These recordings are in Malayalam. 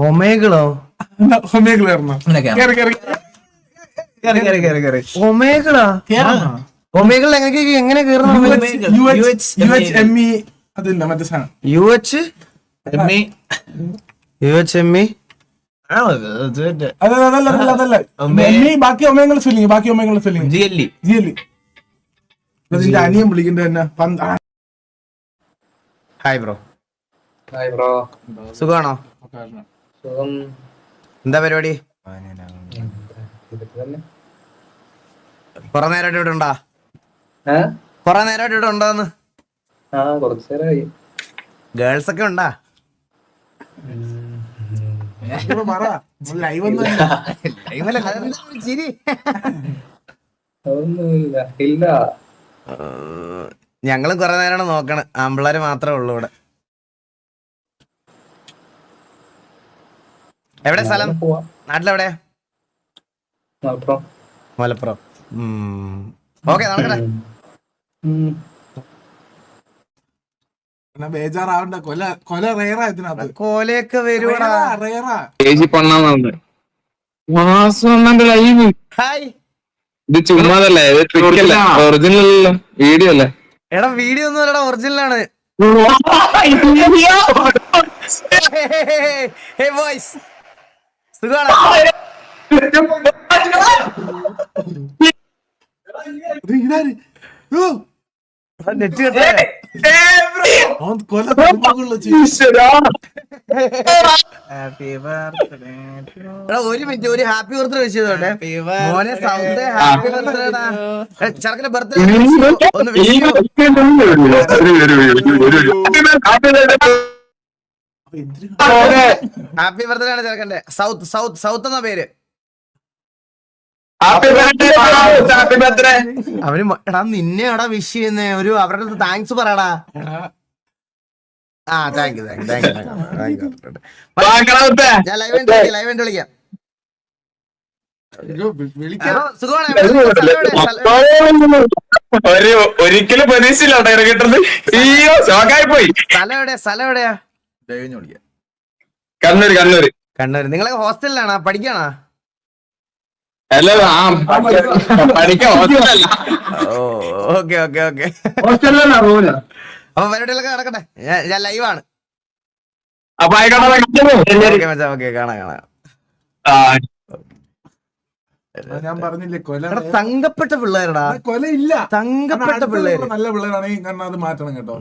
ഒമേകളോ? ഒമേകളാ? ഒമേകൾ എങ്ങനെ കേറുന്നു? ബാക്കി ഒമേങ്ങളുടെ സ്പെല്ലിംഗ് അനിയൻ വിളിക്കണ്ട തന്നെ. Hi bro. സുഖാണോ? എന്താ പരിപാടി? കൊറേ നേരമായിട്ട് ഇവിടെ ഉണ്ടാ? കൊറേ നേരമായിട്ട് ഇവിടെ ഉണ്ടോന്ന്? ഗേൾസ് ഒക്കെ ഉണ്ടാ? ഞങ്ങളും കൊറേ നേരമാണ് നോക്കണം. ആമ്പിള്ളേര് മാത്രമേ ഉള്ളൂ ഇവിടെ. എവിടെ സ്ഥലം? നാട്ടിലെവിടെയാ? മലപ്പുറം. ഓക്കെ, നടക്കട്ടെ. ബേജാറാവണ്ട. കൊല റേറാ ഇതിനകത്ത്. കോലയൊക്കെ വരുവാടാ. ഹായ്. ഇത് ചുമ്മാതല്ലേ, ഒറിജിനൽ വീഡിയോ അല്ലേ? എടാ വീഡിയോ ഒന്നും അല്ലടാ, ഒറിജിനൽ ആണ്. സുഖാണോ? നെറ്റ് കിട്ടേ? ഒരു മിനിറ്റ്, ഒരു ഹാപ്പി ബർത്ത്ഡേ വിഷ് ചെയ്തോട്ടെ മോനെ. സൗത്ത് ഹാപ്പി ബർത്ത്ഡേടാ. ചെറുക്കന്റെ ബർത്ത്ഡേ ഒന്ന് വിഷ് ചെയ്യോ? ഹാപ്പി ബർത്ത്ഡേ ആണ് ചെറുക്കന്റെ. സൗത്ത് എന്ന പേര്. അവര് എടാ നിന്നെ എടാ വിഷ് ചെയ്യുന്നേ. ഒരു അവരുടെ താങ്ക്സ് പറയടാ. ആ താങ്ക് യു. ഞാൻ ലൈവ് വിളിക്കാം. ഒരിക്കലും പ്രതീക്ഷയില്ല കിട്ടുന്നത്. അയ്യോ, ഷോക്കായി പോയി. സ്ഥലം എവിടെയാ? കണ്ണൂര്. നിങ്ങളൊക്കെ ഹോസ്റ്റലിലാണോ? പഠിക്കാണോ? അല്ല, പഠിക്കാൻ ഹോസ്റ്റലല്ല. ഓക്കെ. അപ്പൊ പരിപാടികളൊക്കെ നടക്കട്ടെ. ഞാൻ ലൈവാണ്. കാണാം. ഞാൻ പറഞ്ഞില്ലേ കൊല. തങ്കപ്പെട്ട പിള്ളേരടാ. കൊലയില്ല. തങ്കപ്പെട്ട പിള്ളേര് നല്ല പിള്ളേരാണെങ്കിൽ കാരണം അത് മാറ്റണം കേട്ടോ.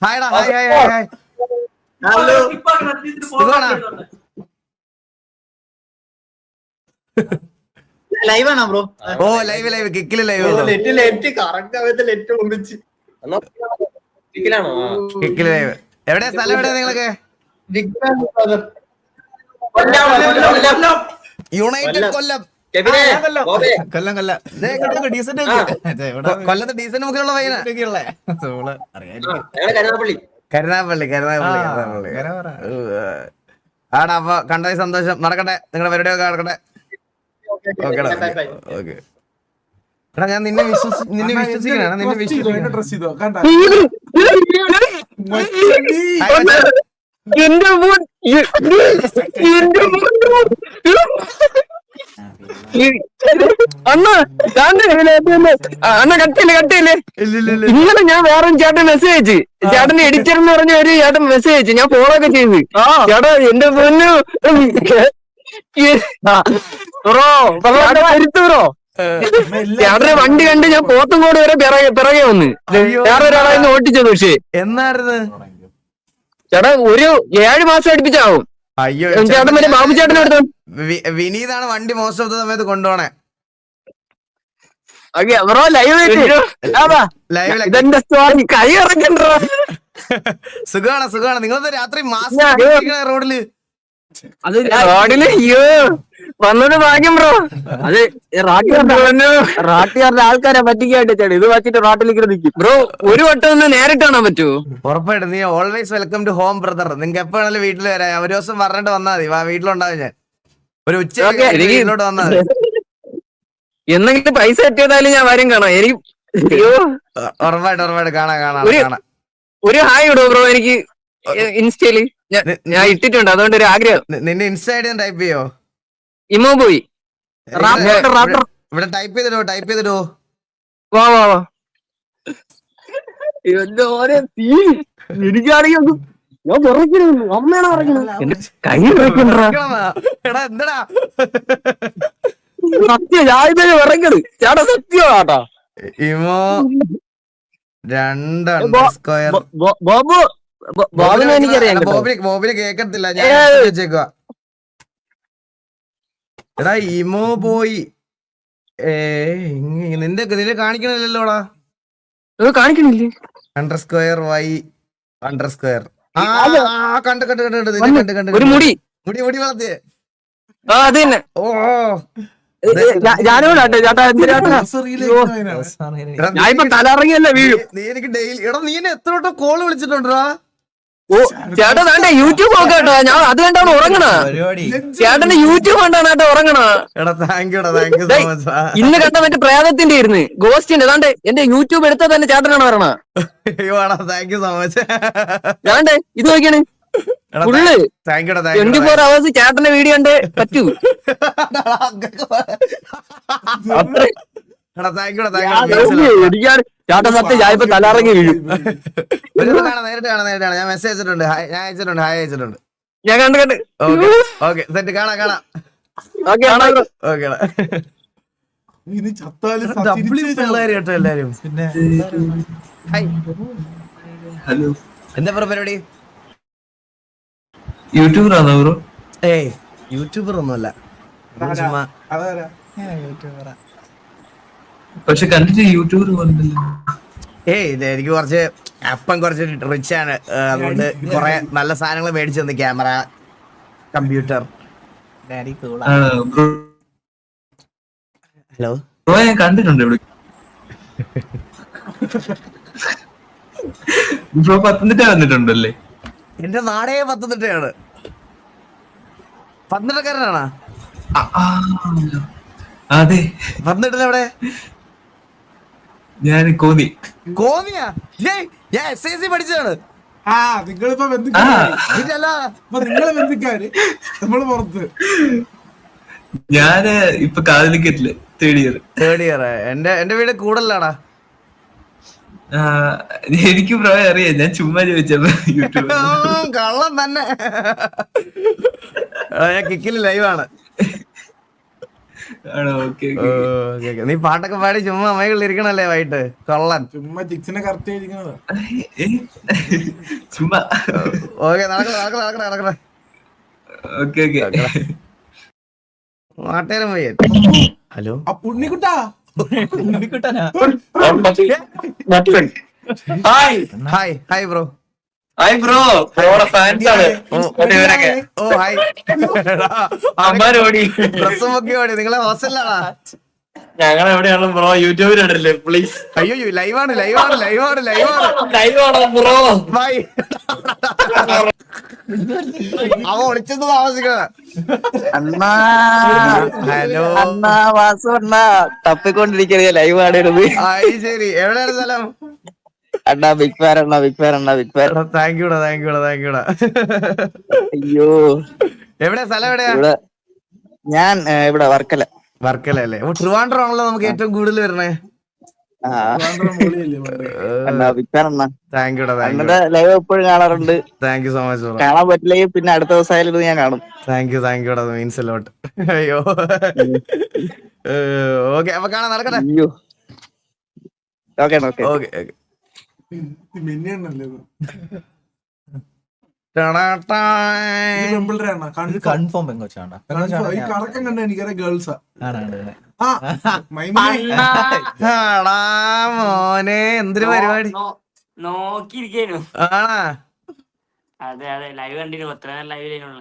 ഹായ്ടാ. ഹായ്. ലൈവാണോ ബ്രോ? ഓ ലൈവ് കിക്കില് ലൈവ്. കിക്കില് ലൈവ്. എവിടെയാ സ്ഥലം? എവിടെയാ നിങ്ങളൊക്കെ? യുണൈറ്റഡ് കൊല്ലം. കൊല്ലത്ത് ഡീസന്റ് മുക്കിലുള്ള പയ്യനാ. കരുനാഗപ്പള്ളി. ആടാ. അപ്പൊ കണ്ടത് സന്തോഷം. നടക്കട്ടെ, നിങ്ങളുടെ പരിപാടിയൊക്കെ നടക്കട്ടെ. ഓക്കെ. എടാ ഞാൻ നിന്നെ വിശ്വസിക്കണം. കട്ടിയില്ലേ ഇന്നലെ ഞാൻ വേറെ ചേട്ടൻ മെസ്സേജ് അയച്ചു. ചേട്ടന്റെ എഡിറ്റർ എന്ന് പറഞ്ഞ ഒരു ചേട്ടൻ മെസ്സേജ് അയച്ചു. ഞാൻ ഫോളോ ഒക്കെ ചെയ്ത്. ചേട്ടാ എന്റെ പൊന്നു ബ്രോ, ചേട്ടന് വണ്ടി കണ്ട് ഞാൻ പോത്തങ്കോട് വരെ പിറകെ വന്ന് വേറെ ഒരാളായിരുന്നു ഓട്ടിച്ചത്. പക്ഷേ എന്നായിരുന്നു ചേട്ടാ ഒരു 7 മാസം അടുപ്പിച്ചാവും. അയ്യോ ചേട്ടൻ മറ്റേ ബാബു ചേട്ടനെ എടുത്തു. വിനീതാണ് വണ്ടി മോസ്റ്റ് ഓഫ് ദ സമയത്ത് കൊണ്ടുപോണേ. ബ്രോ ഇതെന്റെ കൈ ഇറക്കണ്ട. സുഖാണ്. നിങ്ങളത് രാത്രി മാസം റോഡില് അത് റോഡില് അയ്യോ വന്നത് ഭാഗ്യം ബ്രോ. അത് റാട്ടുകാരുടെ ആൾക്കാരെ പറ്റിക്കായിട്ട് ഇത് വച്ചിട്ട് റോട്ടിലേക്ക് നിൽക്കും. ബ്രോ ഒരു വട്ടം ഒന്ന് നേരിട്ട് കാണാൻ പറ്റുമോ? ഉറപ്പായിട്ടും. നീ always welcome to home brother. നിങ്ങൾക്ക് എപ്പോ വേണേലും വീട്ടിൽ വരാം. ഒരു ദിവസം പറഞ്ഞിട്ട് വന്നാൽ മതി. വീട്ടിലുണ്ടാവും ഞാൻ. ഒരു ഉച്ചയോട്ട് വന്നാൽ മതി. എന്തെങ്കിലും പൈസ എത്തിയതായാലും ഞാൻ വരും കാണാം. എനിക്ക് ഉറപ്പായിട്ട് കാണാം. ഒരു ഹായ് ഇടോ ബ്രോ എനിക്ക് ഇൻസ്റ്റയില് ഞാൻ ഇട്ടിട്ടുണ്ട്, അതുകൊണ്ട് ഒരു ആഗ്രഹം. നിന്റെ ഇൻസ്റ്റ ഐഡി ടൈപ്പ് ചെയ്യോ? ഇമോ പോയി ഇവിടെ ടൈപ്പ് ചെയ്തിടോ. വാ വാ വാ. എനിക്കാണെങ്കിൽ ഞാൻ വിറയ്ക്കുന്നു, അമ്മയാണ് പറയുന്നത്. എന്റെ കൈ വിറയ്ക്കണ്ടാ എടാ എന്താടാ സത്യം, ഞാൻ ഇതേ വിറയ്ക്കത് ചേട്ടാ, സത്യം കേട്ടാ. ഇമോ 2_. ബാബു ബാബുനെ എനിക്കറിയാം. ബോബിന് കേക്കത്തില്ല, ഞാൻ വെച്ചേക്കുക. എടാ ഇമോ പോയി. നിന്റെ കാണിക്കണില്ലല്ലോടാ. കാണിക്കണില്ലേ? _y_. കണ്ട് ഒരു മുടി മുടി വളർത്തിയേ. അത് തന്നെ. ഓ ഞാനോടാട്ടെ ചേട്ടാ, ഞാൻ ഇപ്പൊ തലറങ്ങിയല്ല വീഴും. നീ എനിക്ക് ഡെയിലി എടാ നീ എത്ര വട്ടം കോള് വിളിച്ചിട്ടുണ്ടാ? ഓ ചേട്ടാ വേണ്ട യൂട്യൂബ് നോക്കാട്ടോ, ഞാൻ അത് കണ്ടാണ് ഉറങ്ങണ. ചേട്ടന്റെ യൂട്യൂബ് കണ്ടാണ് കേട്ടോ ഉറങ്ങണ. എടാ താങ്ക് യു സോ മച്ച്. ഇന്ന് കണ്ട മറ്റേ പ്രേതത്തിന്റെ ഇരുന്ന് ഗോസ്റ്റിന്റെ അതാണ്ട് എന്റെ യൂട്യൂബ് എടുത്താൽ തന്നെ ചേട്ടനാണ് പറയണ. Thank you so much. ഞാണ്ട് ഇത് നോക്കിയാണ് ഫുള്ള് 24 hours ചേട്ടന്റെ വീഡിയോ ഉണ്ട് പറ്റൂ. ചേട്ടൻ സത്യം ഞാൻ ഇപ്പൊ തലറങ്ങി വീഴും. നേരിട്ട് കാണാം. ഞാൻ മെസ്സേജ് അയച്ചിട്ടുണ്ട്, ഹായ് അയച്ചിട്ടുണ്ട്. ഞാൻ കണ്ട് ഓക്കെ സെറ്റ് കാണാം. ഓക്കേടാ. ഇനി ചത്താലും കേട്ടോ എല്ലാരും. പിന്നെ ഹലോ, എന്താ പരിപാടി? യൂട്യൂബറാണോ ബ്രോ? ഏയ് യൂട്യൂബർ ഒന്നുമല്ല, ചുമ്മാ അതാരാ? യൂട്യൂബറാ. പക്ഷെ കണ്ടിട്ട് യൂട്യൂബർ വന്നില്ല. ഏയ് എനിക്ക് കുറച്ച് അപ്പം കുറച്ച് റിച്ച് ആണ്, അതുകൊണ്ട് കുറെ നല്ല സാധനങ്ങൾ മേടിച്ചു തന്നു. Camera, computer. ഹലോ ബ്രോ, ഞാൻ കണ്ടിട്ടുണ്ട് ഇവിടെ. ബ്രോ പത്തനംതിട്ട വന്നിട്ടുണ്ടല്ലേ? എന്റെ നാടേ പത്തനംതിട്ടയാണ്. പത്തനംതിട്ടക്കാരനാണോ? അതെ. പത്തനംതിട്ട എവിടെ? ഞാൻ കോന്നി. കോന്നിയാ? ഞാൻ SIC പഠിച്ചതാണ്. നിങ്ങളിപ്പോ ഇതല്ല നിങ്ങളെ ബന്ധുക്കാര്, നമ്മള് പുറത്ത്. ഞാന് ഇപ്പൊ കാലിക്കറ്റില് തേർഡ് ഇയർ. എന്റെ വീട് കൂടലാടാ. എനിക്ക് ബ്രോ അറിയാം, ഞാൻ ചുമ്മാ ചോദിച്ചത്. യൂട്യൂബ് കള്ളം തന്നെ. ഞാൻ കിക്കില് ലൈവാണ്. നീ പാട്ടൊക്കെ പാടി ചുമ്മാ അമ്മകളിരിക്കണല്ലേ വൈകിട്ട്? കൊള്ളൻ. ചുമ്മാ ചിക്സിനെ കറക്റ്റ് ആയിരിക്കണത്. ചുമ്മാ. ഓക്കെ നടക്കണ. ഓക്കെ നാട്ടേരം പോയി. ഹലോ ഉണ്ണിക്കുട്ടാ. Hi bro. Hi bro, fans ആണ്. Oh hi. അമ്മാരോടി ഡ്രസ്സും ഒക്കെ ഓടി. നിങ്ങളെ ഹോസ്റ്റലിലാണോ? ഞങ്ങൾ എവിടെയാണ് ബ്രോ? യൂട്യൂബിലുണ്ടല്ലേ പ്ലീസ്. അയ്യോ ലൈവാണ് ബ്രോ. ബൈ. അവ ഒളിച്ചെന്ന് താമസിക്കണ. ഹലോ വാസു അണ്ണാ, തപ്പിക്കൊണ്ടിരിക്കണേ ലൈവ് ആടരുത്. ശരി, എവിടെയാണ് സ്ഥലം? അണ്ണാ ബിഗ് ഫാൻ. താങ്ക് യൂടാ. അയ്യോ, എവിടെയാ സ്ഥലം? എവിടെയാ? ഞാൻ ഇവിടെ വർക്കല അല്ലേ? ട്രിവാൻഡ്രം ആണല്ലോ നമുക്ക് ഏറ്റവും കൂടുതൽ വരണേ. ബിഗ് ഫാൻ അണ്ണാ. താങ്ക് യൂടാ. ലൈവ് എപ്പോഴും കാണാറുണ്ട്. Thank you so much. കാണാൻ പറ്റില്ലെങ്കിൽ പിന്നെ അടുത്ത ദിവസം ഞാൻ കാണും. താങ്ക് യൂടാ, മീൻസ് എ ലോട്ട്. അയ്യോ ഓക്കെ, അപ്പൊ കാണാൻ നടക്കട്ടെ. അയ്യോ ഓക്കെ. മിന്നിയണ്ണല്ലേ കൺഫേം പെങ്കൊച്ചാണ്. ഈ കറക്കം കണ്ട എനിക്കറിയാം ഗേൾസാ. മോനെ എന്തൊരു പരിപാടി നോക്കിയിരിക്കേനു. ആണാ? അതെ ലൈവ് കണ്ടിരുന്നു. എത്ര നേരം ലൈവിലേനുള്ള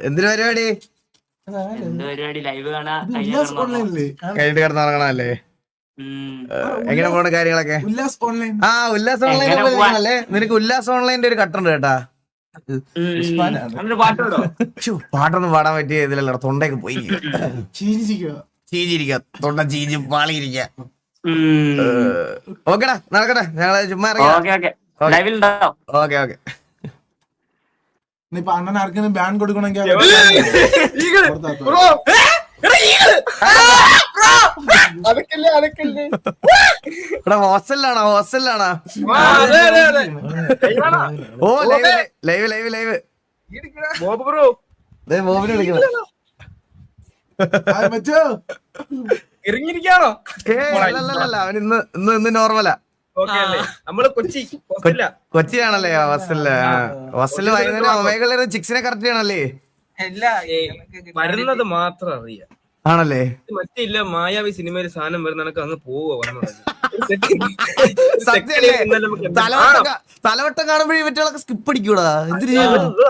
എന്തൊരു പരിപാടി? എന്ത് പരിപാടി? ലൈവ് കാണാ കഴിഞ്ഞിട്ട് കിടന്നിറങ്ങണല്ലേ? എങ്ങനെ പോണ കാര്യങ്ങളൊക്കെ? ഉല്ലാസ് ഓൺലൈൻ. ഉല്ലാസ് ഓൺലൈൻ അല്ലേ? നിനക്ക് ഉല്ലാസ് ഓൺലൈൻ്റെ ഒരു കട്ടുണ്ട് കേട്ടാ. പാട്ടൊന്നും പാടാൻ പറ്റിയ ഇതിലല്ല, തൊണ്ടയൊക്കെ പോയി ചീഞ്ഞിരിക്കുക. തൊണ്ട ചീഞ്ഞ് പാളിയിരിക്ക. ഓക്കെടാ, നടക്കട്ടെ. ഞങ്ങള് ചുമ്മാ ഇറങ്ങി. ലൈവിലുണ്ടാവും. Okay okay. ഇനിയിപ്പൊ അണ്ണൻ ആർക്കെങ്കിലും ബാൻ കൊടുക്കണമെങ്കിൽ ഇവിടെ ഹോസ്റ്റലിലാണോ? ഓ ലൈവ് ബോബിനെ വിളിക്കണം. ഇറങ്ങിയിരിക്കാണോ? അല്ല അവൻ ഇന്ന് നോർമലാ. നമ്മള് കൊച്ചിയാണല്ലേ ഹോസ്റ്റലില് വൈകുന്നേരം ഒമേഗ ചിക്സിനെ കറക്റ്റ് ചെയ്യണല്ലേ? വരുന്നത് മാത്രം അറിയാം ആണല്ലേ? മറ്റില്ല മായാവി സിനിമയിൽ സാധനം വരുന്ന കണക്ക് അങ്ങ് പോവുക. തലവട്ടം കാണുമ്പോഴേ മറ്റുള്ളതൊക്കെ സ്കിപ്പ് അടിക്കൂടാ.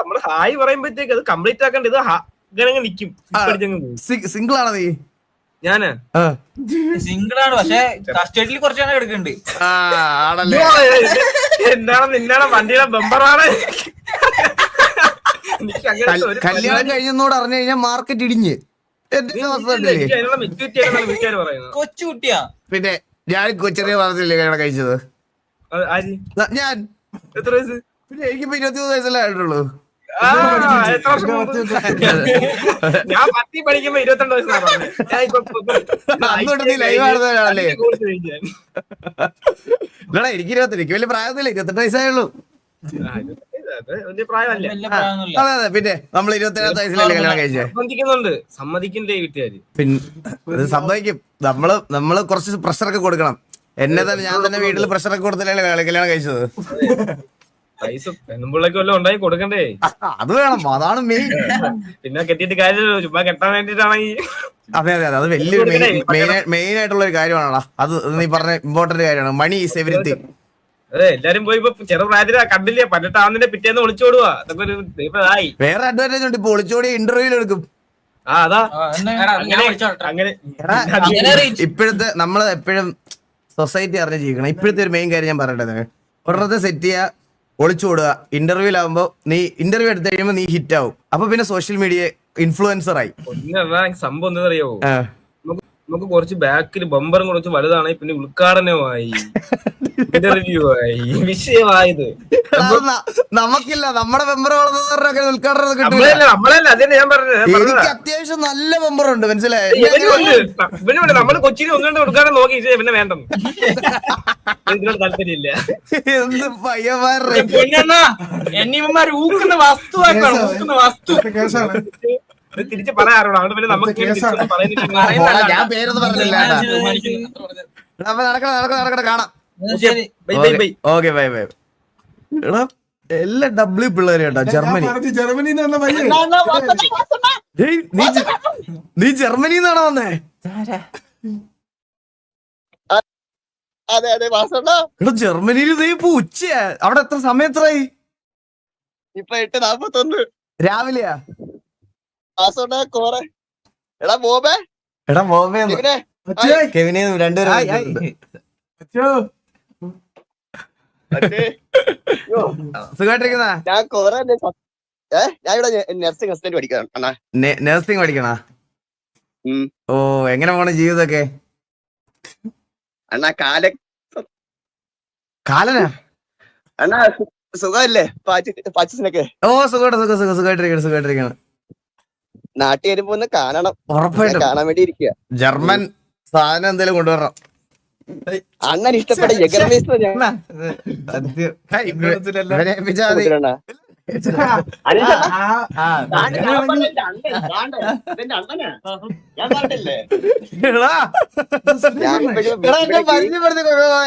നമ്മള് ഹായ് പറയുമ്പോഴത്തേക്ക് അത് കംപ്ലീറ്റ് ആക്കേണ്ട ഇത് ഇങ്ങനെ നിക്കും. സിംഗിൾ ആണോ നീ? ഞാന് സിംഗിളാണ്, പക്ഷെ കസ്റ്റഡിയിൽ കുറച്ചാണ് എടുക്കുന്നുണ്ട്. ആണല്ലേ? എന്താണ് നിന്നാണ് വണ്ടിയുടെ ബമ്പറാണ്. കല്യാണം കഴിഞ്ഞോട് അറിഞ്ഞു കഴിഞ്ഞാൽ മാർക്കറ്റ് ഇടിഞ്ഞ് കൊച്ചുകുട്ടിയാ. പിന്നെ ഞാൻ ചെറിയ പറഞ്ഞില്ലേ കല്യാണം കഴിച്ചത്? ഞാൻ എത്ര വയസ്സ്? പിന്നെ എനിക്കിപ്പോ 23 വയസ്സല്ലേ ആയിട്ടുള്ളൂ. എത്ര വർഷം മുമ്പ്? ഞാൻ 10 പഠിക്കുമ്പോ 22 വയസ്സാണ്. അന്നോട്ട് നീ ലൈവ് ആണെന്നല്ലേ? ഇല്ലടാ എനിക്ക് 28, എനിക്ക് വലിയ പ്രായമൊന്നുമില്ല, 28 വയസ്സായുള്ളൂ. അതെ അതെ. പിന്നെ നമ്മൾ 27 വയസ്സിലല്ലേ കല്യാണം കഴിച്ചേ? സമ്മതിക്കണ്ടേ വീട്ടുകാര്? പിന്നെ സമ്മതിക്കും. നമ്മള് കുറച്ച് പ്രഷറൊക്കെ കൊടുക്കണം. എന്നെ തന്നെ ഞാൻ തന്നെ വീട്ടിൽ പ്രഷറൊക്കെ കൊടുത്തില്ലേ കല്യാണം കഴിച്ചത്. പൈസ പെണ്ണുമ്പിള്ളക്ക് വല്ലതും ഉണ്ടായി കൊടുക്കണ്ടേ? അത് വേണം, അതാണ് മെയിൻ. പിന്നെ കെട്ടിയിട്ട് കാര്യമല്ലോ, ചുമ്മാ കെട്ടാൻ വേണ്ടിട്ടാണെങ്കിൽ. അതെ അതെ അതെ, അത് വലിയൊരു മെയിൻ ആയിട്ടുള്ള ഒരു കാര്യമാണോ അത്. നീ പറഞ്ഞ ഇമ്പോർട്ടന്റ് കാര്യമാണ്. Money is everything. അതെ, എല്ലാരും പോയി ഇപ്പൊ ചെറുപ്രായത്തിലാ കണ്ടില്ലേ, 18 പിറ്റേന്ന് ഒളിച്ചോടുവാ. അതൊക്കെ ഒരു ദൈവമായി. വേറെ അഡ്വാൻറ്റേജ് ഉണ്ട്. ഇപ്പൊ ഒളിച്ചോടി ഇന്റർവ്യൂല് എടുക്കും. അതാ അങ്ങനെ ഇപ്പോഴത്തെ നമ്മള് എപ്പോഴും സൊസൈറ്റി അറിഞ്ഞ് ജീവിക്കണം. ഇപ്പോഴത്തെ ഒരു മെയിൻ കാര്യം ഞാൻ പറയട്ടെ. ഒരിടത്ത് സെറ്റ് ചെയ്യുക, ഒളിച്ചോടുക. ഇന്റർവ്യൂലാകുമ്പോ നീ ഇന്റർവ്യൂ എടുത്തു കഴിയുമ്പോ നീ ഹിറ്റ് ആവും. അപ്പൊ പിന്നെ സോഷ്യൽ മീഡിയ ഇൻഫ്ലുവൻസർ ആയി. സംഭവം എന്താ അറിയാവോ? നമുക്ക് കുറച്ച് ബാക്കിൽ ബമ്പറും കുറച്ച് വലുതാണ്. പിന്നെ ഉദ്ഘാടനമായി, ഇന്റർവ്യൂ ആയി, വിഷയമായത്. നമുക്കില്ല, നമ്മുടെ മെമ്പർ വളർന്നവരുടെ ഉദ്ഘാടനം കിട്ടും. നമ്മളല്ല, അതന്നെ ഞാൻ പറഞ്ഞത്. എനിക്ക് അത്യാവശ്യം നല്ല മെമ്പറുണ്ട്, മനസ്സിലായോ? ഇവനുണ്ട്. നമ്മള് കൊച്ചിയിൽ ഒന്നുകൊണ്ട് ഉദ്ഘാടനം നോക്കി, പിന്നെ വേണ്ടെന്ന് ഇതിനോട് താല്പര്യമില്ല. എന്ത് പയ്യന്മാരുടെ എന്നിവന്മാർ ഊക്കുന്ന വസ്തുവാക്കണം, ഊക്കുന്ന വസ്തു. കേസാണ്. തിരിച്ച് പറയാറോ? അവിടെ പിന്നെ നമുക്ക് ഞാൻ പേരൊന്നും പറഞ്ഞില്ല. നടക്കണ കാണാം. Okay bye bye. എടാ എല്ലാ ഡബ്ല്യു പിള്ളേരും കേട്ടോ. ജർമ്മനി. ജർമ്മനിന്ന് വന്ന പയ്യൻ. നീ ജർമ്മനിന്നാണോ വന്നേ? എടാ ജർമ്മനിയിൽ നീ ഇപ്പൊ ഉച്ചയാ. അവിടെ എത്ര സമയം എത്രയായി? ഇപ്പൊ 8:41 രാവിലെയാ? എടാ ബോബേ, എടാ ബോബേ കെവിനെ രണ്ടുപേരും സുഖമായിട്ടിരിക്കുന്ന? ഞാൻ ഇവിടെ നഴ്സിംഗ് അസിസ്റ്റന്റ് പഠിക്കണം. നഴ്സിംഗ് പഠിക്കണ? ഓ, എങ്ങനെ പോണ ജീവിതമൊക്കെ? അണ്ണാ കാലനാ അണ്ണാ സുഖല്ലേ? പാച്ചസിനൊക്കെ? ഓ സുഖമായിട്ടിരിക്കണം. നാട്ടിൽ വരുമ്പോ ഒന്ന് കാണണം. ഉറപ്പായിട്ടും കാണാൻ വേണ്ടി ഇരിക്കുക. ജർമ്മൻ സാധനം എന്തെങ്കിലും കൊണ്ടുവരണം. അണ്ണൻ ഇഷ്ടപ്പെട്ട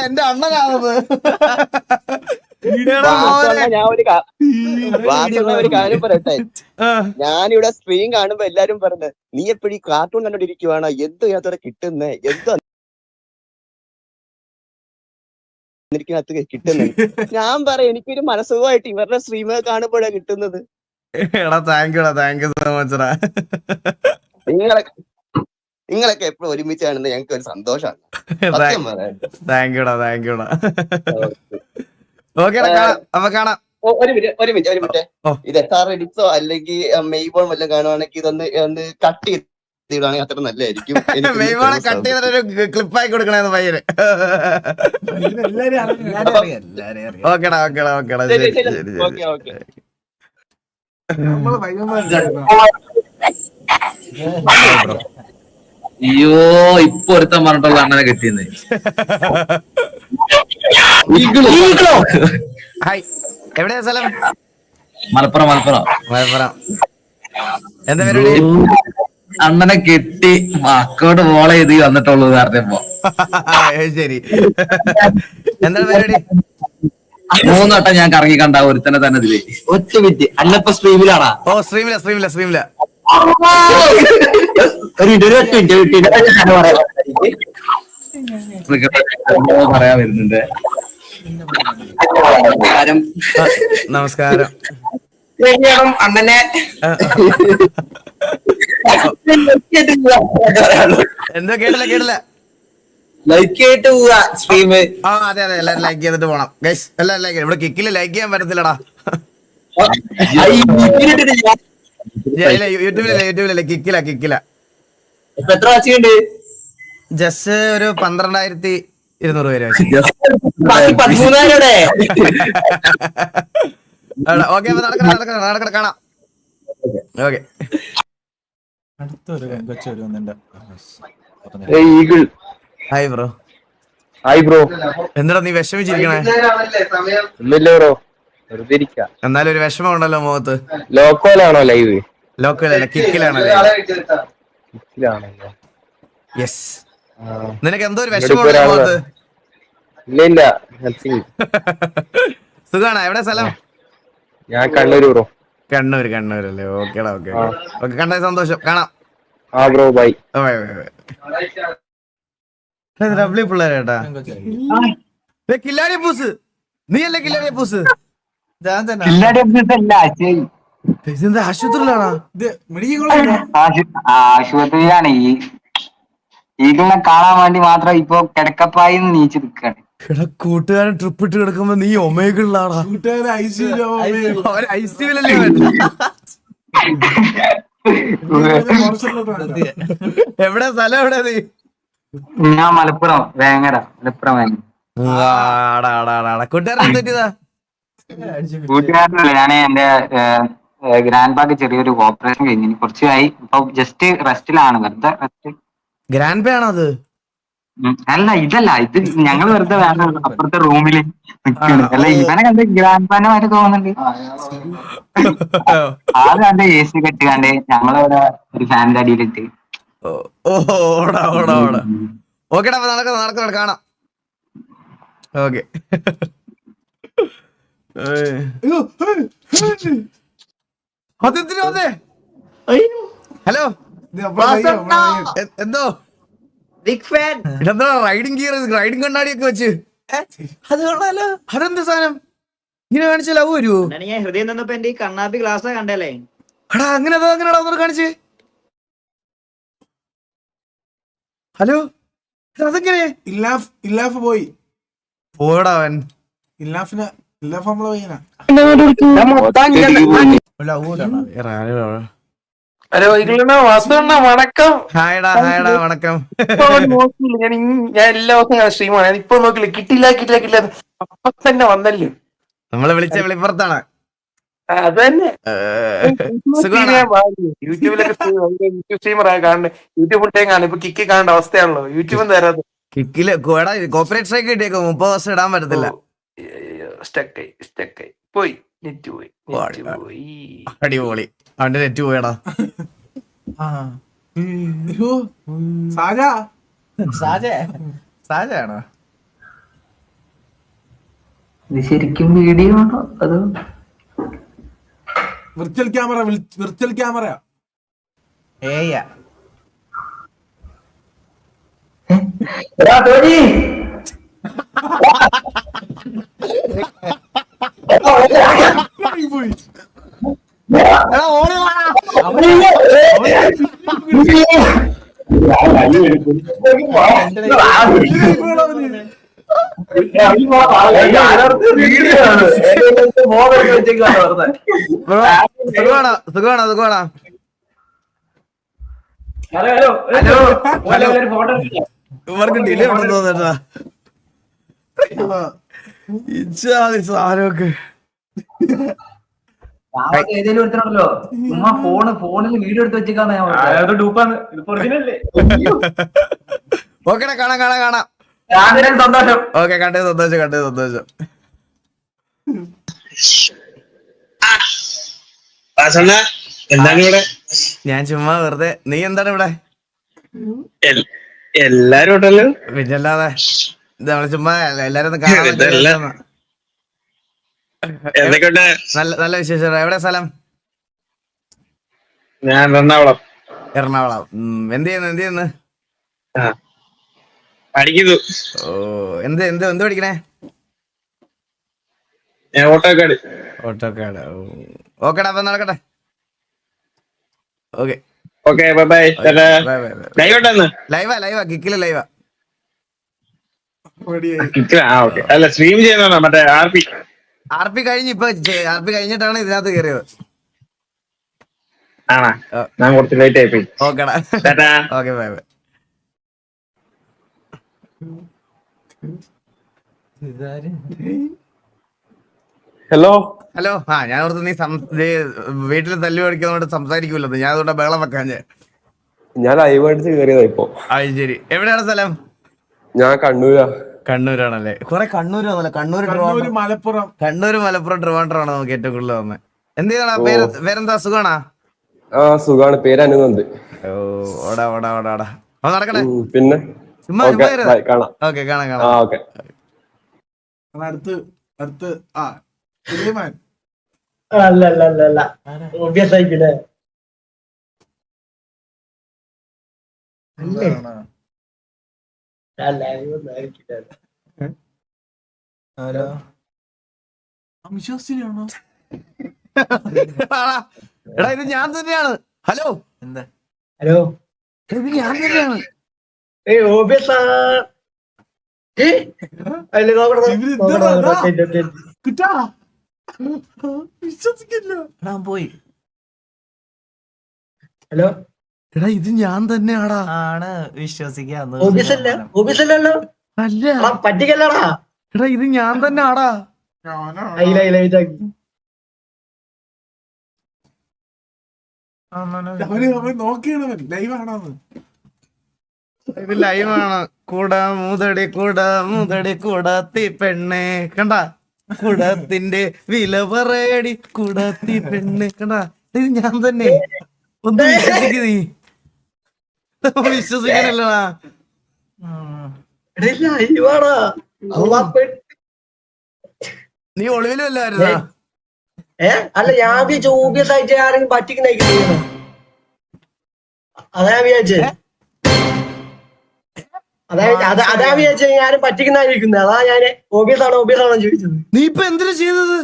എന്റെ അണ്ണനാണത്. ഞാൻ ഒരു കാര്യം പറയട്ടെ. ഞാനിവിടെ സ്ക്രീൻ കാണുമ്പോ എല്ലാരും പറഞ്ഞ നീ എപ്പോഴും കാർട്ടൂൺ കണ്ടോണ്ടിരിക്കുവാണോ, എന്തോ ഇതിനകത്തോടെ കിട്ടുന്നേ, എന്തോ കിട്ടുന്നത്. ഞാൻ പറയാം എനിക്കൊരു മനസ്സുഖമായിട്ട് ഇവരുടെ സ്ട്രീം കാണുമ്പോഴാണ് കിട്ടുന്നത്. Thank you so much. നിങ്ങളൊക്കെ എപ്പോഴും ഒരുമിച്ചാണെന്ന് ഞങ്ങൾക്ക് ഒരു സന്തോഷമാണ്. താങ്ക് യുടാ. ഓക്കെ അപ്പൊ കാണാം. ഒരു മിനിറ്റ് ഇത് SR എഡിറ്റ്സോ അല്ലെങ്കിൽ മെയ്ബോൺ വല്ലതും കാണുവാണെങ്കിൽ ഇതൊന്ന് കട്ട് ചെയ്ത് ഇടുകയാണെങ്കിൽ അത്ര നല്ലതായിരിക്കും. മെയ്മോനെ കട്ട് ചെയ്തിട്ടൊരു ക്ലിപ്പായി കൊടുക്കണേന്ന് പയ്യന്. ഓക്കെടാ ഓക്കെടാ ഓക്കെടാ ശരി ശരി ശരി. ഓക്കെ. നമ്മള് പയ്യന്മാര് അയ്യോ ഇപ്പൊ ഒരുത്തൻ പറഞ്ഞിട്ടുള്ള അണ്ണനെ കിട്ടിയെന്ന്. ഹായ്, എവിടെയാ സ്ഥലം? മലപ്പുറം മലപ്പുറം. മലപ്പുറം. എന്താ പരിപാടി? അണ്ണനെ കെട്ടി മക്കോട് മോളെ എഴുതി വന്നിട്ടുള്ളൂ പറഞ്ഞപ്പോ. ശരി, എന്താണ് പരിപാടി? 3 വട്ടം ഞാൻ കറങ്ങി കണ്ട ഒരുത്തനെ തന്നെ ഇതില്. ഒറ്റ മിനിറ്റ്, അല്ലപ്പോ സ്ട്രീമിലാണാ? ഓ സ്ട്രീമില്ല സ്ട്രീമില്ല സ്ട്രീമില്ല. പറയാൻ വരുന്നുണ്ട്. നമസ്കാരം. അണ്ണനെ എന്തോ കേട്ടില്ല കേട്ടില്ല. ലൈക്ക് ചെയ്തിട്ട് പോവാ സ്ട്രീം. ആ അതെ അതെ, എല്ലാരും ലൈക്ക് ചെയ്തിട്ട് പോണം ഗൈസ്. എല്ലാരും ലൈക്ക്. ഇവിടെ കിക്കില് ലൈക്ക് ചെയ്യാൻ പറ്റത്തില്ലടാ. യൂട്യൂബിലല്ലേ കിക്കില. എത്ര വാച്ചിയുണ്ട്? ജസ്റ്റ് ഒരു 12,200 പേര്. 13,000. ഓക്കെ, അപ്പൊ നടക്കണ കാണാം. ഓക്കെ. അടുത്തൊരു കൊച്ചു വരുന്നുണ്ട്. Hi bro. Hi bro. എന്താടാ നീ വിഷമിച്ചിരിക്കണേ? ഒന്നുമില്ല ബ്രോ, വെറുതെ ഇരിക്കാം. എന്നാലും ഒരു വിഷമം ഉണ്ടല്ലോ മുഖത്ത്. ലോക്കലാണോ ലൈവ്? ലോക്കലല്ല, കിക്കിലാണല്ലേ? യെസ്. നിനക്ക് എന്തോ ഒരു വിഷമം മുഖത്ത്? ഇല്ല സുഖാണോ? എവിടെ സ്ഥലം? ഞാൻ കണ്ണൂര് ബ്രോ. കണ്ണൂരല്ലേ? ഓക്കേടാ ഓക്കെ ഓക്കെ. കണ്ട സന്തോഷം, കാണാം. ആ ബ്രോ ബൈ. ലവ്ലി പിള്ളേരേട്ടാ. കില്ലാടി പൂസ്, നീ അല്ലേ കില്ലാടി പൂസ്? ഇതെന്താ ആശുപത്രിയിലാണോ? ആശുപത്രിയിലാണ്. ഈഗിളിനെ കാണാൻ വേണ്ടി മാത്രം ഇപ്പൊ കിടക്കപ്പായി നീച്ചു നിൽക്കാണ്. കൂട്ടുകാരൻ ട്രിപ്പ് ഇട്ട് കിടക്കുമ്പോ നീ ഒമേഗിളിലാടാ. ഐസിയുലല്ലേ? എവിടെ സ്ഥലം? എവിടെ നീ? ഞാൻ മലപ്പുറം വേങ്ങര. മലപ്പുറം കൂട്ടുകാരൻ തെറ്റിയതാ? കൂട്ടുകാരനല്ല, ഞാൻ എന്റെ ഗ്രാൻഡ് പാക്ക് ചെറിയൊരു ഓപ്പറേഷൻ കഴിഞ്ഞു. കുറച്ചായി ഇപ്പൊ ജസ്റ്റ് റെസ്റ്റിലാണ്. വെറുതെ റെസ്റ്റ്. ഗ്രാൻഡ് പേ ആണോ അത്? അല്ല ഇതല്ല, ഇത് ഞങ്ങൾ വെറുതെ വേറെ അപ്പുറത്തെ റൂമില് നിൽക്കുന്നു. അല്ല ഇവനെ കണ്ട് ഗ്രാൻഡ് പാനെ മാറ്റി തോന്നുന്നുണ്ട്. ആദ്യം കണ്ട് AC കെട്ടുകാണ്ട് ഞങ്ങളിവിടെ ഒരു ഫാനിന്റെ അടിയിലിട്ട്. ഓടാ. ഓക്കെടാ, നടക്കണം കാണാം. ഓക്കെ. അതെന്തിനാ വന്നേ? ഹലോ, എന്തോ ബിഗ് ഫാൻ. ഇതെന്താ റൈഡിങ് ഗിയർ, റൈഡിങ് കണ്ണാടിയൊക്കെ വെച്ച്? അത് കൊള്ളാലോ. അതെന്താ സാധനം? ഇങ്ങനെ കാണിച്ചാൽ ലവ് വരുവോ? ഞാൻ ഹൃദയം നിന്നപ്പോ എന്റെ ഈ കണ്ണാപ്പി ഗ്ലാസ് കണ്ടല്ലേ. എടാ അങ്ങനെടാ ഒന്നൂടെ കാണിച്ച്. ഹലോ, അതെങ്ങനെ? ഇല്ലാഫ് പോയി. പോടാ അവൻ. ഇല്ലാഫ് നമ്മളെ പയ്യനാ. ഹലോ വാസുണ്ണ വണക്കം. ഹായടാ വണക്കം. ഞാൻ എല്ലാ ദിവസവും സ്ട്രീമാണ്. ഞാൻ ഇപ്പൊ നോക്കില്ല, കിട്ടില്ല അപ്പൊ തന്നെ വന്നല്ലോ. നമ്മളെ വിളിച്ച വെളിപ്പുറത്താണ്. അത് തന്നെ. യൂട്യൂബിലൊക്കെ യൂട്യൂബ് സ്ട്രീമറായി കാണുന്നത്. യൂട്യൂബ് ഫുൾ ടൈം കാണും. ഇപ്പൊ കിക്ക് കാണേണ്ട അവസ്ഥയാണല്ലോ. യൂട്യൂബും തരാതെ. കിക്കില് കോപ്പറേറ്റ് സ്ട്രൈക്ക് കിട്ടിയേക്കും. 30 ദിവസം ഇടാൻ പറ്റത്തില്ല. സ്റ്റക്കായി പോയി. നെറ്റ് പോയി. അടിപൊളി. അവന്റെ നെറ്റ് പോയടാ. സാജയാണോ? ഇത് ശരിക്കും വീഡിയോ ആണോ അതോ വിർച്വൽ ക്യാമറ? ഏയ്യാ. സുഖമാണോ? ഇവർക്ക് ഡിലേ ഉണ്ടെന്ന് തോന്നട്ടാ സാധനമൊക്കെ. ഏതെങ്കിലും ഒരുത്തനുണ്ടല്ലോ ചുമ്മാ ഫോണിൽ വീഡിയോ എടുത്ത് വെച്ചിട്ടാണ് ഓക്കെടാ, കാണാം കാണാം കാണാം. സന്തോഷം. ഓക്കെ, കണ്ടത് സന്തോഷം, കണ്ടത് സന്തോഷം. എന്താണ് ഇവിടെ? ഞാൻ ചുമ്മാ വെറുതെ. നീ എന്താണ് ഇവിടെ? എല്ലാരും ഉണ്ടല്ലോ. പിന്നല്ലാതെ നമ്മള് ചുമ്മാ എല്ലാരും ഒന്ന് കാണാൻ. എന്തൊക്കെയുണ്ട്? നല്ല നല്ല വിശേഷം. എവിടെ സ്ഥലം? ഞാൻ എറണാകുളം. എറണാകുളം. എന്ത് ചെയ്യുന്നു? പഠിക്കുന്നു. ഓ, എന്ത് പഠിക്കണേ? ഞാൻ ഓട്ടോക്കാട്. ഓക്കെടാ, അപ്പൊ നടക്കട്ടെ. Okay, okay, bye bye. Live ഉണ്ടെന്ന്? ലൈവാ കിക്കില് ലൈവാ. ഓക്കെ. അല്ല, സ്ട്രീം ചെയ്യുന്നതാണോ? മറ്റേ ആർ പി കഴിഞ്ഞിട്ടാണ് ഇതിനകത്ത് കയറിയത്. ആണോ? ഞാൻ കുറച്ച് ലേറ്റ് ആയിപ്പോയി. ഓക്കെടാ, Tata. Okay, bye bye. Hello. ഞാൻ ഓർത്ത് നീ വീട്ടിൽ തല്ലു പഠിക്കുന്നോണ്ട് സംസാരിക്കൂല്ലോ. ഞാൻ അതുകൊണ്ട് ബഹളം വെക്കാൻ. ഞാൻ ലൈവ് അടിച്ച് കയറിയതാ ഇപ്പൊ. ശരി. എവിടെയാണ് സ്ഥലം? ഞാൻ കണ്ണൂരാണല്ലേ? കുറെ കണ്ണൂരാണല്ലേ? കണ്ണൂർ, മലപ്പുറം, ട്രിവാൻഡ്രം ആണ് നമുക്ക് ഏറ്റവും കൂടുതൽ വന്നത്. എന്ത് ചെയ്യണ? പേരെന്താ? സുഖാണാ? സുഖാണ്. പേര് അനുനന്ദ്. ഓടാ നടക്കണേ. പിന്നെ കാണാം. അടുത്ത് അല്ല ഒബ്വിയസ് ആയിക്കില്ലേ? വിശ്വസിച്ചിട്ടാണോ? എടാ, ഇത് ഞാൻ തന്നെയാണ്. ഹലോ, എന്താ? ഹലോ, ഇത് ഞാൻ തന്നെയാണ്. വിശ്വസിക്കില്ല. പോയി. ഹലോ, എടാ, ഇത് ഞാൻ തന്നെയാടാ. ആണ് വിശ്വസിക്കാന്ന്. അല്ല, പറ്റിക്കല്ലടാ. എടാ, ഇത് ഞാൻ തന്നെ ആടാ. നോക്കിയാണ് ലൈവാണെന്ന്. ഇത് ലൈവാണ്. കൂടാത്തി പെണ്ണെ കണ്ട, കുടത്തിന്റെ വില പറയടി കൂടാത്തി പെണ്ണ് കണ്ട. ഇത് ഞാൻ തന്നെ. ഒന്ന് വിശ്വസിക്ക്. നീ വിശ്വസിക്കണല്ലടാ. നീ ഒളിവിലല്ലായിരുന്നാ? അല്ല, ഞാൻ ഓബിയസ് ആയിട്ട് ആരെങ്കിലും പറ്റിക്കുന്ന അതാ വിചാരിച്ചേ. അതാ വിചാരിച്ച ഞാനും പറ്റിക്കുന്നതായിരിക്കുന്നത്. അതാ ഞാൻ ഓബിയസ് ആണോ ചോദിച്ചത്. നീ ഇപ്പൊ എന്തിനാ ചെയ്തത്?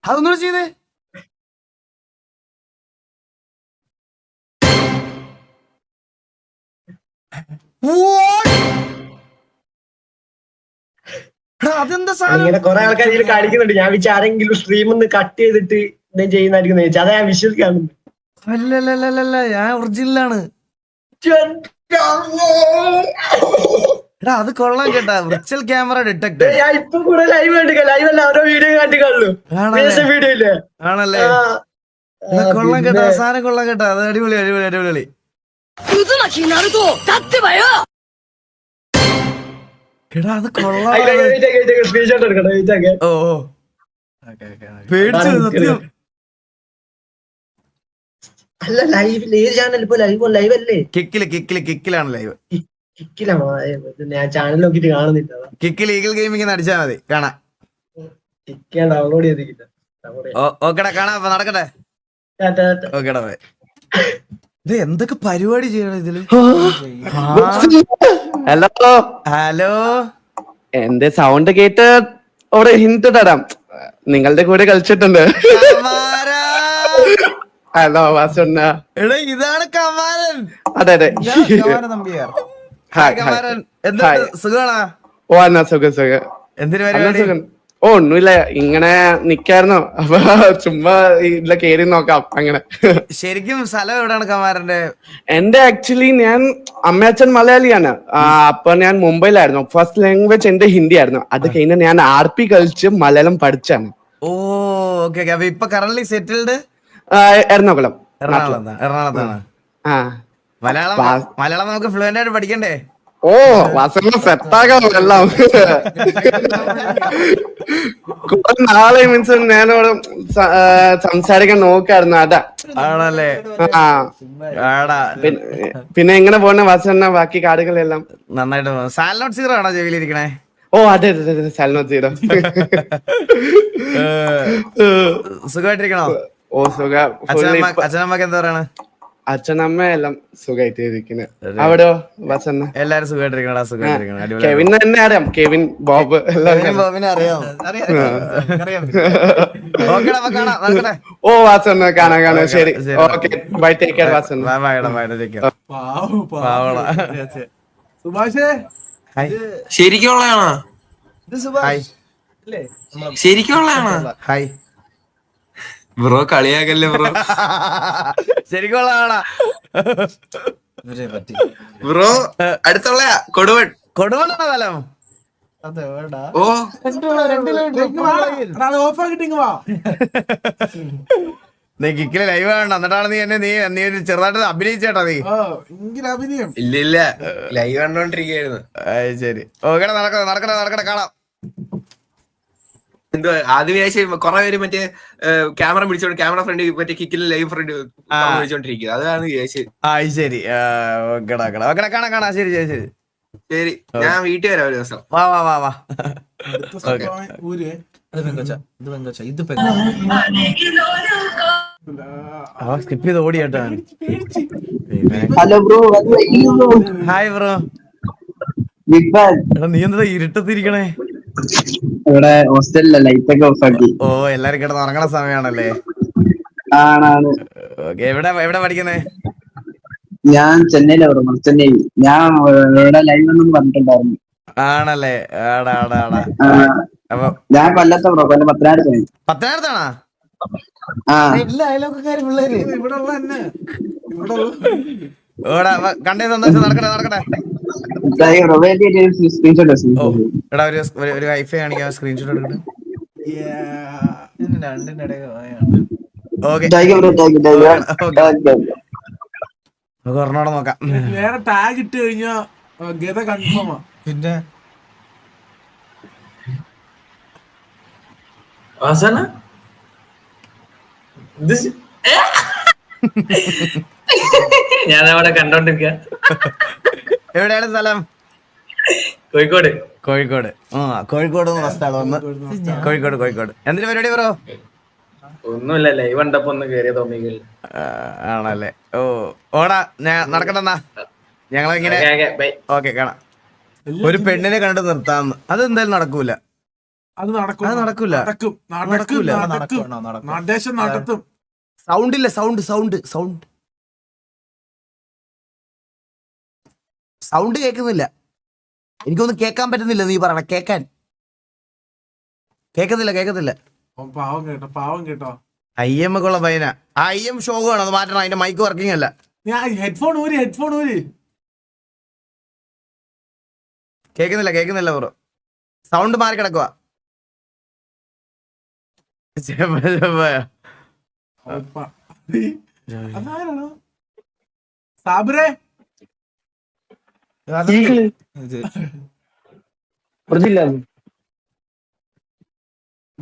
അതൊന്നും ചെയ്തേ. അതെന്താ സാധനം? കൊറേ ആൾക്കാർ ഇതിൽ കാണിക്കുന്നുണ്ട്. ഞാൻ വിചാരിച്ച ആരെങ്കിലും സ്ട്രീം ഒന്ന് കട്ട് ചെയ്തിട്ട് ചെയ്യുന്നതായിരിക്കും ചോദിച്ചാൽ. അതാ ഞാൻ വിശ്വസിക്കാറുണ്ട്. അല്ലല്ലല്ല, ഞാൻ ഒറിജിനലാണ്. എടാ, അത് കൊള്ളാം കേട്ടാ. Virtual camera detect. ഞാൻ ഇപ്പൊ കൂടെ ലൈവ് കണ്ടില്ല. ലൈവ് അല്ല, ഓരോ വീഡിയോ കണ്ടിട്ടുള്ളൂ. വീഡിയോ ഇല്ലേ? ആണല്ലേ? കൊള്ളാം കേട്ടാ. സാധനം കൊള്ളാം കേട്ടാ. അത് അടിപൊളി. എടാ, അത് കൊള്ളാം. സ്ക്രീൻഷോട്ട് എടുക്കട്ടെ. ഓ, പേടിച്ചു സത്യം. അല്ല, ലൈവ് ഏത് ചാനൽ? ഇപ്പൊ ലൈവ് അല്ലേ? കിക്കിലാണ് ലൈവ്. കിക്കിലാണോ? ഞാൻ ചാനൽ നോക്കിട്ട് കാണുന്നില്ല. കിക്കിൽ ഈഗിൾ ഗെയിമിംഗ് അടിച്ചാൽ മതി, കാണാം. കിക്കാൻ ഡൗൺലോഡ് ചെയ്തിട്ടില്ല. ഓക്കെടാ, കാണാം. അപ്പൊ നടക്കട്ടെ. ഓക്കെടാ, ബൈ. ഇത് എന്തൊക്കെ പരിപാടി ചെയ്യണം ഇതില്? ഹലോ, എന്റെ സൗണ്ട് കേട്ട് ഒരു ഹിന്റ് തരാം. നിങ്ങളുടെ കൂടെ കളിച്ചിട്ടുണ്ട്. ഹലോ വാസുണ്ണ. എടാ, ഇതാണ് കമാരൻ. അതെ. കമാരൻ, എന്താണ്? സുഖാണോ? ഓ, എന്നാ സുഖം. എന്തിനു പരിപാടി? ഓ ഒന്നുമില്ല, ഇങ്ങനെ നിക്കായിരുന്നു. അപ്പൊ ചുമ്മാ ഇതിലെ കേറി നോക്കാം അങ്ങനെ. ശരിക്കും സ്ഥലം എവിടെയാണ് കമാരന്റെ? എന്റെ ആക്ച്വലി ഞാൻ അമ്മയച്ഛൻ മലയാളിയാണ്. അപ്പൊ ഞാൻ മുംബൈയിലായിരുന്നു. ഫസ്റ്റ് ലാംഗ്വേജ് എന്റെ ഹിന്ദി ആയിരുന്നു. അത് കഴിഞ്ഞ് ഞാൻ RP കളിച്ച് മലയാളം പഠിച്ചാണ്. ഓ ഓക്കെ ഓക്കെ. അപ്പൊ ഇപ്പൊ കറന്റ് സെറ്റിൽഡ് എറണാകുളം. എറണാകുളത്താണ്. ആ മലയാളം നമുക്ക് ഫ്ലുവന്റ് ആയിട്ട് പഠിക്കണ്ടേ? ഓ വാസന സെറ്റാകാം എല്ലാം. കുറെ നാളെ മീൻസ് ഞാനോട് സംസാരിക്കാൻ നോക്കായിരുന്നു. അതാ ആണല്ലേ? പിന്നെ എങ്ങനെ പോണ വാസന ബാക്കി കാർഡുകളെല്ലാം? നന്നായിട്ട് പോകുന്നു. സാൽനോട്ട് സീറോ ആണോ ചെവിയിലിരിക്കണേ? ഓ അതെ അതെ സാൽനോട്ട് സീറോ. സുഖമായിട്ടിരിക്കണോ? ഓ സുഖ. അച്ഛനമ്മക്ക് എന്താ പറയണ? അച്ഛനമ്മ എല്ലാം സുഖമായിട്ട് ഇരിക്കുന്നത്. അവിടെയോ വാസന? എല്ലാരും സുഖമായിട്ടിരിക്കണടാ. സുഖമായിട്ടിരിക്കണം. കെവിൻ തന്നെ അറിയാം. കെവിൻ ബോബ് ബോബിനെ അറിയാം. ഓ വാസന കാണാം കാണാം. ശരി ഓക്കെ ബൈ. ടേക്ക് കെയർ വാസന. സുഭാഷേ ശരിക്കുള്ളതാണോ? ശരിക്കുള്ളതാണോ? ഹായ് ബ്രോ കളിയാക്കല്ലേ ബ്രോ. ശരിക്കുള്ളതാണാ ബ്രോ? അടുത്തുള്ള കൊടുവൺ. കൊടുവണ്ണ സ്ഥലം? ഓ ഓഫാക്കിട്ട് വാ. നീ കിക്കില് ലൈവ് കാണണം. എന്നിട്ടാണ് നീ ചെറുതായിട്ട് അഭിനയിച്ചേട്ടാ നീ. അഭിനയം ഇല്ല ലൈവ് കണ്ടോണ്ടിരിക്കായിരുന്നു. ശരി ഓക്കെ. നടക്കട്ടെ കാണാം. എന്തോ ആദ്യം വിചാരിച്ച കൊറേ പേര് മറ്റേ ക്യാമറ പിടിച്ചോണ്ട് ക്യാമറ ഫ്രണ്ട് മറ്റേ കിക്കിൽ ലൈവ് ഫ്രണ്ട് വിളിച്ചോണ്ടിരിക്കുക. അതാണ് വിചാരിച്ചത്. ശരി ഓക്കെ. കാണാം. ശരി ശരി ശരി ശരി. ഞാൻ വീട്ടിൽ വരാം ഒരു ദിവസം. വാ. സ്കിപ്പ് ചെയ്ത് ഓടിയാട്ടാ. Hello bro. Hi bro. നീ എന്താ ഇരുട്ടത്തിരിക്കണേ? ഇവിടെ ഹോസ്റ്റലിലെ ലൈറ്റ് ഒക്കെ ഓഫ് ആക്കി. ഓ എല്ലാരും കിടന്ന് ഉറങ്ങണ സമയാണല്ലേ? ആണാണ്. ഓക്കെ. എവിടെ പഠിക്കുന്നേ? ഞാൻ ചെന്നൈയിലാണ്. ചെന്നൈ. ഞാൻ ഇവിടെ ലൈവ് ഒന്നും പറഞ്ഞിട്ടുണ്ടായിരുന്നു. ആണല്ലേ? അപ്പൊ ഞാൻ കൊല്ലത്തെ ബ്രോ. കൊല്ലം പത്തനായിരത്താണ്. പത്തനായിരത്താണോ? എല്ലാ അയലോക്കാര് പിള്ളേര് ഇവിടെ ഉള്ള തന്നെ. കണ്ടേ സന്തോഷം. നടക്കട്ടെ. എടാ ഒരു വൈഫൈ കാണിക്കാൻ സ്ക്രീൻഷോട്ട് എടുക്കട്ടെ. ഓക്കെ ഒരെണ്ണോടെ നോക്കാം. വേറെ ടാഗ് ഇട്ട് കഴിഞ്ഞാ ഗത കൺഫേമാ. പിന്നെ വാസന ഞാനവിടെ കണ്ടോണ്ടിരിക്ക. എവിടെയാണ് സ്ഥലം? കോഴിക്കോട്. കോഴിക്കോട് ഫസ്റ്റ് ആള് വന്ന്. കോഴിക്കോട്. എന്തിനു പരിപാടി ബ്രോ? ഒന്നുമില്ല ലൈവ് കണ്ടപ്പോ ഒന്ന് കേറിയ തോന്നിയില്ല. ആണല്ലേ? ഓടാ ഞാൻ നടക്കട്ടെന്നാ. ഞങ്ങളിങ്ങനെ ഓക്കെ കാണാം. ഒരു പെണ്ണിനെ കണ്ടിട്ട് നിർത്താന്ന്. അത് എന്തായാലും നടക്കൂല. അത് നടക്കൂല. നടേശം നടത്തും. സൗണ്ട് ഇല്ല. സൗണ്ട് കേൾക്കുന്നില്ല. എനിക്കൊന്നും കേൾക്കാൻ പറ്റുന്നില്ല. നീ പറയണ കേൾക്കുന്നില്ല. പാവം കേട്ടോ. IM ഒക്കെ ഉള്ള പയ്യന. IM ഷോ ആണ്. അത് മാറ്റണം. അതിന്റെ മൈക്ക് വർക്കിംഗ് അല്ല. ഹെഡ്ഫോൺ ഊരി. കേൾക്കുന്നില്ല ബ്രോ. സൗണ്ട് മാറി കിടക്കുക. സാബിറേ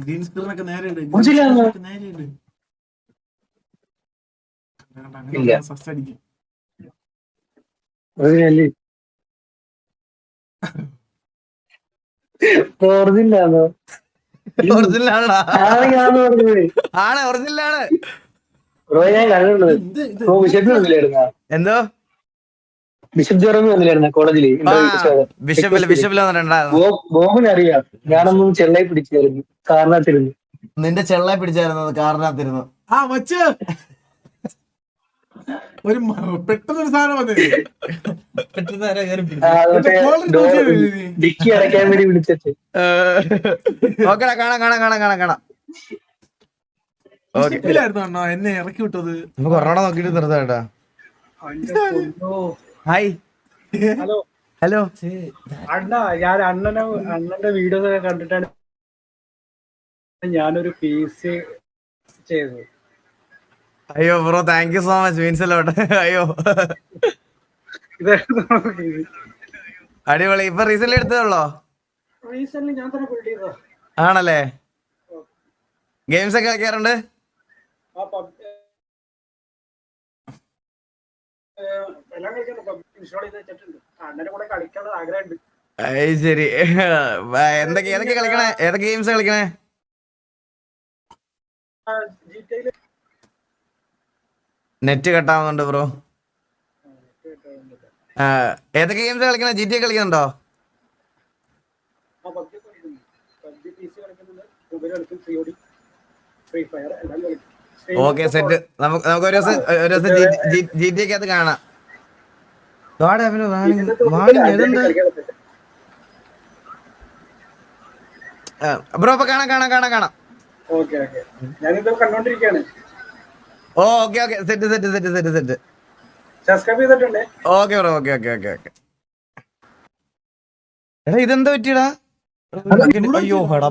ഗ്രീൻ സ്ക്രീനൊക്കെ നേരെയുണ്ട്. ഫസ്റ്റ് അടിക്കും. എന്തോ ബിഷപ്പ് ജെറോമി വന്നില്ലായിരുന്ന കോളേജില് ബോബിനറിയാം. ഞാനൊന്നും ചെള്ളായി പിടിച്ചായിരുന്നു. കാരണത്തിരുന്നു. നിന്റെ ചെള്ളായി പിടിച്ചായിരുന്നു. കാരണത്തിരുന്നു. ഒരു പെട്ടെന്നൊരു സാധനം വന്നേ ഡിക്കി അടയ്ക്കാൻ വേണ്ടി വിളിച്ചിട്ട്. ഓക്കെടാ, കാണാം. ഓക്കെ, ായിരുന്നു അണ്ണാ എന്നെ ഇറക്കി വിട്ടത്. നമുക്ക് കൊറോണ നോക്കിട്ട് നിർത്താം കേട്ടാ. ഹായ്. ഹലോ. അണ്ണ ഞാൻ അണ്ണന്റെ വീഡിയോസ് ഒക്കെ കണ്ടിട്ടാണ് ഞാനൊരു പീസ് ചെയ്തത്. അയ്യോ bro, thank you so much, means അല്ലോട്ടെ. അയ്യോ അടിപൊളി. ഇപ്പൊ റീസെന്റ് എടുത്തതുള്ളോ? റീസെന്റ് ഞാൻ തന്നെ ബിൽഡ് ചെയ്തതാ. ആണല്ലേ? ഗെയിംസ് ഒക്കെ കളിക്കാറുണ്ട്? എല്ലാം കളിക്കുന്നുണ്ട്. ഇൻസ്റ്റാൾ ചെയ്ത് വെച്ചിട്ടുണ്ട്. അണ്ണന്റെ കൂടെ കളിക്കാനുള്ള ആഗ്രഹമുണ്ട്. അത് ശരി. ഏതൊക്കെ കളിക്കണേ? ഏതൊക്കെ ഗെയിംസ് കളിക്കണേ? നെറ്റ് കട്ടാവുന്നുണ്ട് ബ്രോ. ഏതൊക്കെ ഗെയിംസ് കളിക്കണേ? GTA കളിക്കുന്നുണ്ടോ? Okay, set. നമുക്ക് ഒരു ദിവസം GTA ക്കകത്ത് കാണാം. ബ്രോ അപ്പൊ കാണാം. ഞാനിത് കണ്ടോണ്ടിരിക്കാണ്. Okay, set. സബ്സ്ക്രൈബ് ചെയ്തിട്ടുണ്ടേ. Okay bro, okay. എടാ ഇതെന്താ പറ്റിയടാ? അയ്യോ എടാ